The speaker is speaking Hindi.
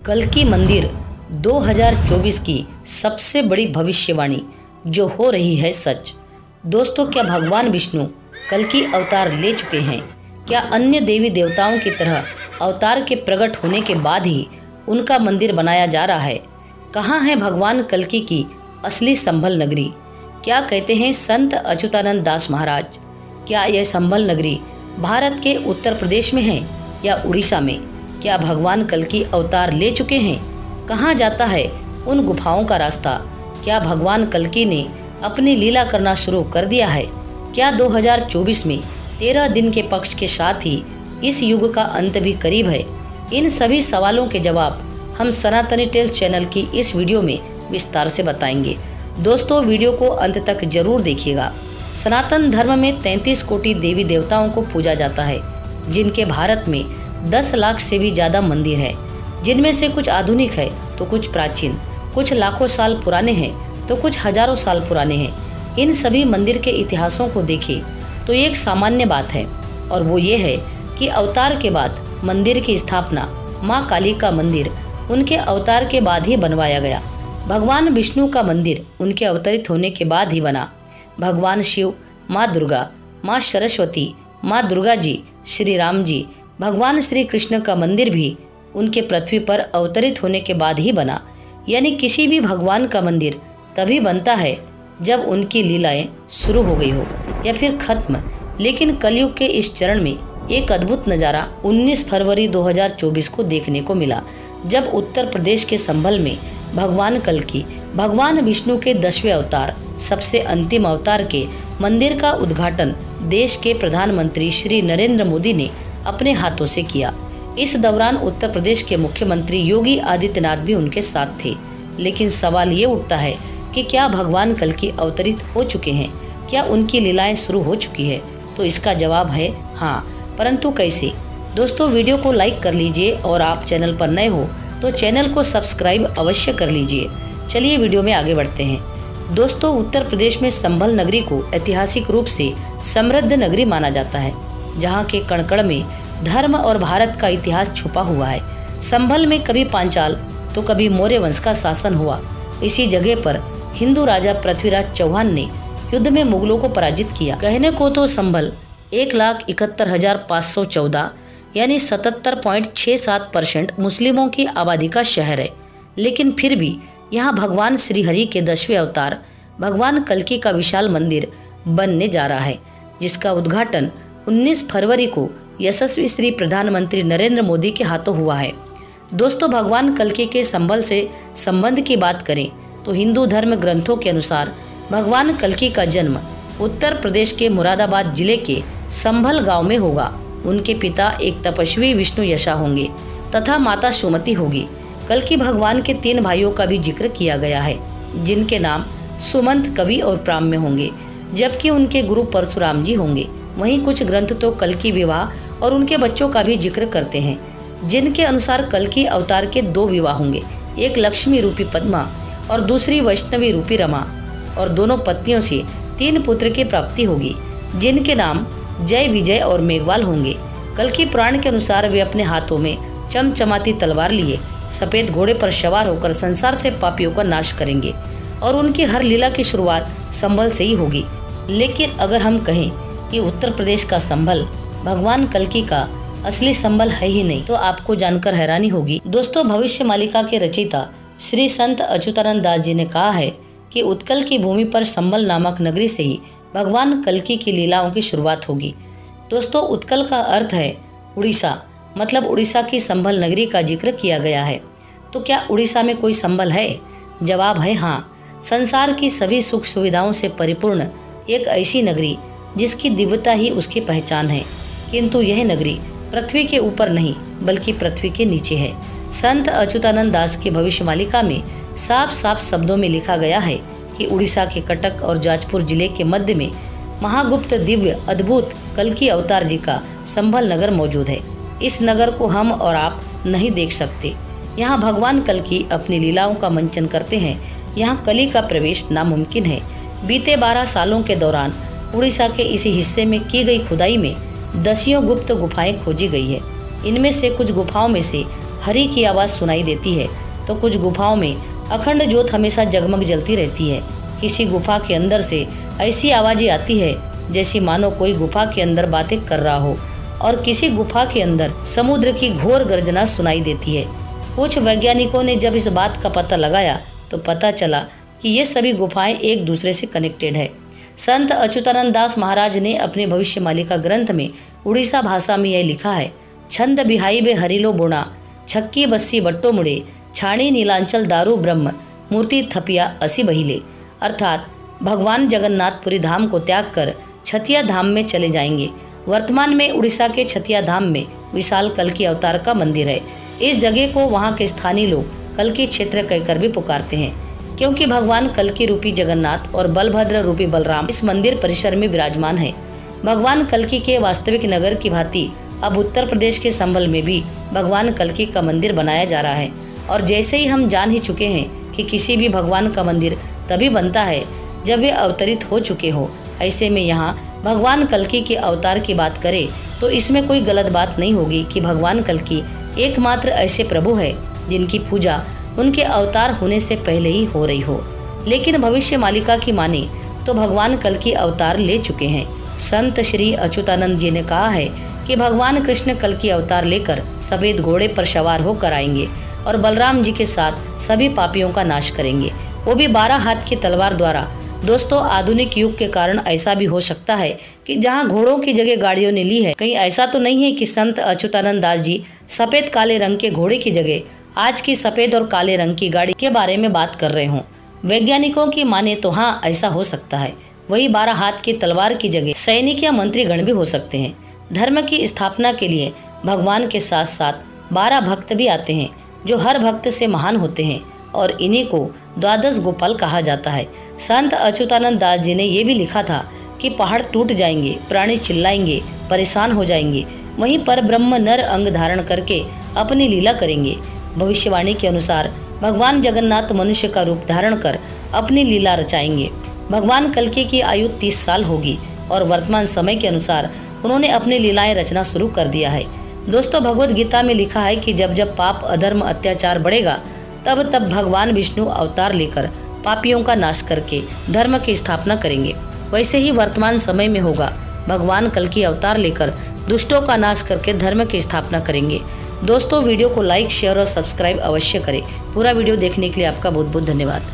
कल्कि मंदिर 2024 की सबसे बड़ी भविष्यवाणी जो हो रही है सच। दोस्तों, क्या भगवान विष्णु कल्कि अवतार ले चुके हैं? क्या अन्य देवी देवताओं की तरह अवतार के प्रकट होने के बाद ही उनका मंदिर बनाया जा रहा है? कहाँ है भगवान कल्कि की असली संभल नगरी? क्या कहते हैं संत अच्युतानंद दास महाराज? क्या यह संभल नगरी भारत के उत्तर प्रदेश में है या उड़ीसा में? क्या भगवान कल्कि अवतार ले चुके हैं? कहाँ जाता है उन गुफाओं का रास्ता? क्या भगवान कल्कि ने अपनी लीला करना शुरू कर दिया है? क्या 2024 में 13 दिन के पक्ष के साथ ही इस युग का अंत भी करीब है? इन सभी सवालों के जवाब हम सनातनी टेल्स चैनल की इस वीडियो में विस्तार से बताएंगे। दोस्तों, वीडियो को अंत तक जरूर देखिएगा। सनातन धर्म में 33 कोटि देवी देवताओं को पूजा जाता है, जिनके भारत में 10 लाख से भी ज़्यादा मंदिर है, जिनमें से कुछ आधुनिक है तो कुछ प्राचीन, कुछ लाखों साल पुराने हैं तो कुछ हजारों साल पुराने हैं। इन सभी मंदिर के इतिहासों को देखें तो एक सामान्य बात है, और वो ये है कि अवतार के बाद मंदिर की स्थापना माँ काली का मंदिर उनके अवतार के बाद ही बनवाया गया। भगवान विष्णु का मंदिर उनके अवतरित होने के बाद ही बना। भगवान शिव, माँ दुर्गा, माँ सरस्वती, माँ दुर्गा जी, श्री राम जी, भगवान श्री कृष्ण का मंदिर भी उनके पृथ्वी पर अवतरित होने के बाद ही बना। यानी किसी भी भगवान का मंदिर तभी बनता है जब उनकी लीलाएं शुरू हो गई हो या फिर खत्म। लेकिन कलयुग के इस चरण में एक अद्भुत नज़ारा 19 फरवरी 2024 को देखने को मिला, जब उत्तर प्रदेश के संभल में भगवान कल्कि, भगवान विष्णु के 10वें अवतार, सबसे अंतिम अवतार के मंदिर का उद्घाटन देश के प्रधानमंत्री श्री नरेंद्र मोदी ने अपने हाथों से किया। इस दौरान उत्तर प्रदेश के मुख्यमंत्री योगी आदित्यनाथ भी उनके साथ थे। लेकिन सवाल ये उठता है कि क्या भगवान कल्कि अवतरित हो चुके हैं? क्या उनकी लीलाएं शुरू हो चुकी है? तो इसका जवाब है हाँ, परंतु कैसे? दोस्तों, वीडियो को लाइक कर लीजिए और आप चैनल पर नए हो तो चैनल को सब्सक्राइब अवश्य कर लीजिए। चलिए वीडियो में आगे बढ़ते हैं। दोस्तों, उत्तर प्रदेश में संभल नगरी को ऐतिहासिक रूप से समृद्ध नगरी माना जाता है, जहाँ के कण-कण में धर्म और भारत का इतिहास छुपा हुआ है। संभल में कभी पांचाल तो कभी मौर्य वंश का शासन हुआ। इसी जगह पर हिंदू राजा पृथ्वीराज चौहान ने युद्ध में मुगलों को पराजित किया। कहने को तो संभल 1,71,514 यानी 77.67% मुस्लिमों की आबादी का शहर है। लेकिन फिर भी यहाँ भगवान श्रीहरि के 10वें अवतार भगवान कल्कि का विशाल मंदिर बनने जा रहा है, जिसका उद्घाटन 19 फरवरी को यशस्वी श्री प्रधानमंत्री नरेंद्र मोदी के हाथों हुआ है। दोस्तों, भगवान कल्कि के संभल से संबंध की बात करें तो हिंदू धर्म ग्रंथों के अनुसार भगवान कल्कि का जन्म उत्तर प्रदेश के मुरादाबाद जिले के संभल गांव में होगा। उनके पिता एक तपस्वी विष्णु यशा होंगे तथा माता सुमति होगी। कल्कि भगवान के 3 भाइयों का भी जिक्र किया गया है, जिनके नाम सुमंत, कवि और प्राम्य होंगे, जबकि उनके गुरु परशुराम जी होंगे। वहीं कुछ ग्रंथ तो कल्कि विवाह और उनके बच्चों का भी जिक्र करते हैं, जिनके अनुसार कल्कि अवतार के 2 विवाह होंगे, एक लक्ष्मी रूपी पद्मा और दूसरी वैष्णवी रूपी रमा, और दोनों पत्नियों से 3 पुत्र की प्राप्ति होगी, जिनके नाम जय, विजय और मेघवाल होंगे। कल्कि पुराण के अनुसार वे अपने हाथों में चमचमाती तलवार लिए सफेद घोड़े पर सवार होकर संसार से पापियों का नाश करेंगे, और उनकी हर लीला की शुरुआत संभल से ही होगी। लेकिन अगर हम कहें कि उत्तर प्रदेश का संभल भगवान कल्कि का असली संभल है ही नहीं, तो आपको जानकर हैरानी होगी। दोस्तों, भविष्य मालिका के रचयिता श्री संत अच्युतानंद दास जी ने कहा है कि उत्कल की भूमि पर संभल नामक नगरी से ही भगवान कल्कि की लीलाओं की शुरुआत होगी। दोस्तों, उत्कल का अर्थ है उड़ीसा, मतलब उड़ीसा की संभल नगरी का जिक्र किया गया है। तो क्या उड़ीसा में कोई संभल है? जवाब है हाँ। संसार की सभी सुख सुविधाओं से परिपूर्ण एक ऐसी नगरी जिसकी दिव्यता ही उसकी पहचान है, किंतु यह नगरी पृथ्वी के ऊपर नहीं बल्कि पृथ्वी के नीचे है। संत अच्युतानंद दास की भविष्यमालिका में साफ साफ शब्दों में लिखा गया है कि उड़ीसा के कटक और जाजपुर जिले के मध्य में महागुप्त दिव्य अद्भुत कल्कि अवतार जी का संभल नगर मौजूद है। इस नगर को हम और आप नहीं देख सकते। यहाँ भगवान कल्कि अपनी लीलाओं का मंचन करते हैं। यहाँ कली का प्रवेश नामुमकिन है। बीते 12 सालों के दौरान उड़ीसा के इसी हिस्से में की गई खुदाई में 10 गुप्त गुफाएं खोजी गई है। इनमें से कुछ गुफाओं में से हरि की आवाज़ सुनाई देती है तो कुछ गुफाओं में अखंड ज्योत हमेशा जगमग जलती रहती है। किसी गुफा के अंदर से ऐसी आवाज़ें आती है जैसी मानो कोई गुफा के अंदर बातें कर रहा हो, और किसी गुफा के अंदर समुद्र की घोर गर्जना सुनाई देती है। कुछ वैज्ञानिकों ने जब इस बात का पता लगाया तो पता चला कि ये सभी गुफाएं एक दूसरे से कनेक्टेड है। संत अच्युतानंद दास महाराज ने अपने भविष्यमालिका ग्रंथ में उड़ीसा भाषा में यह लिखा है, छंद बिहाई बे हरिलो बोणा, छक्की बस्सी बट्टो मुड़े, छाणी नीलांचल दारू ब्रह्म, मूर्ति थपिया असी बहिले। अर्थात भगवान जगन्नाथपुरी धाम को त्याग कर छतिया धाम में चले जाएंगे। वर्तमान में उड़ीसा के छतिया धाम में विशाल कल्कि अवतार का मंदिर है। इस जगह को वहाँ के स्थानीय लोग कल्कि क्षेत्र कहकर भी पुकारते हैं, क्योंकि भगवान कल्कि रूपी जगन्नाथ और बलभद्र रूपी बलराम इस मंदिर परिसर में विराजमान है। भगवान कल्कि के वास्तविक नगर की भांति अब उत्तर प्रदेश के संभल में भी भगवान कल्कि का मंदिर बनाया जा रहा है। और जैसे ही हम जान ही चुके हैं कि किसी भी भगवान का मंदिर तभी बनता है जब वे अवतरित हो चुके हो, ऐसे में यहाँ भगवान कल्कि के अवतार की बात करें तो इसमें कोई गलत बात नहीं होगी कि भगवान कल्कि एकमात्र ऐसे प्रभु है जिनकी पूजा उनके अवतार होने से पहले ही हो रही हो। लेकिन भविष्य मालिका की माने तो भगवान कल्कि अवतार ले चुके हैं। संत श्री अच्युतानंद जी ने कहा है कि भगवान कृष्ण कल्कि अवतार लेकर सफेद घोड़े पर सवार होकर आएंगे और बलराम जी के साथ सभी पापियों का नाश करेंगे, वो भी 12 हाथ की तलवार द्वारा। दोस्तों, आधुनिक युग के कारण ऐसा भी हो सकता है कि जहां घोड़ों की जगह गाड़ियों ने ली है, कहीं ऐसा तो नहीं है कि संत अच्युतानंद दास जी सफेद काले रंग के घोड़े की जगह आज की सफेद और काले रंग की गाड़ी के बारे में बात कर रहे हों। वैज्ञानिकों की माने तो हाँ, ऐसा हो सकता है। वही 12 हाथ की तलवार की जगह सैनिक या मंत्रीगण भी हो सकते हैं। धर्म की स्थापना के लिए भगवान के साथ साथ 12 भक्त भी आते हैं जो हर भक्त से महान होते हैं, और इन्हीं को द्वादश गोपाल कहा जाता है। संत अच्युतानंद दास जी ने यह भी लिखा था कि पहाड़ टूट जाएंगे, प्राणी चिल्लाएंगे, परेशान हो जाएंगे, वहीं पर ब्रह्म नर अंग धारण करके अपनी लीला करेंगे। भविष्यवाणी के अनुसार भगवान जगन्नाथ मनुष्य का रूप धारण कर अपनी लीला रचाएंगे। भगवान कल्कि की आयु 30 साल होगी और वर्तमान समय के अनुसार उन्होंने अपनी लीलाएं रचना शुरू कर दिया है। दोस्तों, भगवत गीता में लिखा है कि जब जब पाप अधर्म अत्याचार बढ़ेगा तब तब भगवान विष्णु अवतार लेकर पापियों का नाश करके धर्म की स्थापना करेंगे। वैसे ही वर्तमान समय में होगा, भगवान कल्कि अवतार लेकर दुष्टों का नाश करके धर्म की स्थापना करेंगे। दोस्तों, वीडियो को लाइक शेयर और सब्सक्राइब अवश्य करें। पूरा वीडियो देखने के लिए आपका बहुत बहुत धन्यवाद।